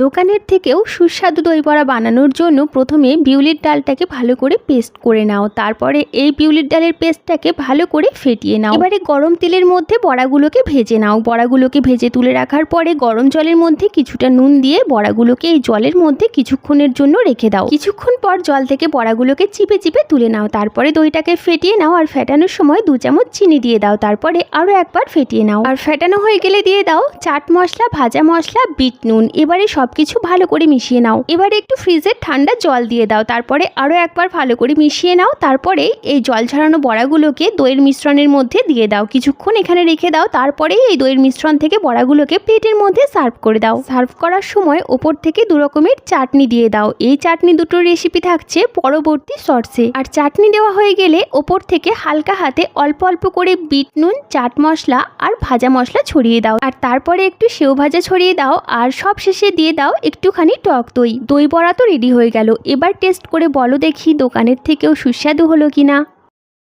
দোকানের থেকেও সুস্বাদু দই বড়া বানানোর জন্য প্রথমে বিউলির ডালটাকে ভালো করে পেস্ট করে নাও। তারপরে এই বিউলির ডালের পেস্টটাকে ভালো করে ফেটিয়ে নাও। এবারে গরম তেলের মধ্যে বড়াগুলোকে ভেজে নাও। বড়াগুলোকে ভেজে তুলে রাখার পরে গরম জলের মধ্যে কিছুটা নুন দিয়ে বড়াগুলোকে এই জলের মধ্যে কিছুক্ষণের জন্য রেখে দাও। কিছুক্ষণ পর জল থেকে বড়াগুলোকে চিপে চিপে তুলে নাও। তারপরে দইটাকে ফেটিয়ে নাও, আর ফেটানোর সময় 2 চামচ চিনি দিয়ে দাও। তারপরে আরও একবার ফেটিয়ে নাও, আর ফেটানো হয়ে গেলে দিয়ে দাও চাট মশলা, ভাজা মশলা, বিট নুন। এবারে সবকিছু ভালো করে মিশিয়ে নাও। এবারে একটু ফ্রিজের ঠান্ডা জল দিয়ে দাও। তারপরে আরও একবার ভালো করে মিশিয়ে নাও। তারপরে এই জল ঝরানো বড়াগুলোকে দইয়ের মিশ্রণের মধ্যে দিয়ে দাও। কিছুক্ষণ এখানে রেখে দাও। তারপরে এই দইয়ের মিশ্রণ থেকে বড়াগুলোকে প্লেটের মধ্যে সার্ভ করে দাও। সার্ভ করার সময় ওপর থেকে 2 রকমের চাটনি দিয়ে দাও। এই চাটনি দুটোর রেসিপি থাকছে পরবর্তী শর্টসে। আর চাটনি দেওয়া হয়ে গেলে ওপর থেকে হালকা হাতে অল্প অল্প করে বিট নুন, চাট মশলা আর ভাজা মশলা ছড়িয়ে দাও। আর তারপরে একটু সেও ভাজা ছড়িয়ে দাও। আর সব শেষে দিয়ে দাও একটুখানি টক দই। দই বড়া তো রেডি হয়ে গেল। এবার টেস্ট করে বলো দেখি দোকানের থেকেও সুস্বাদু হলো কিনা।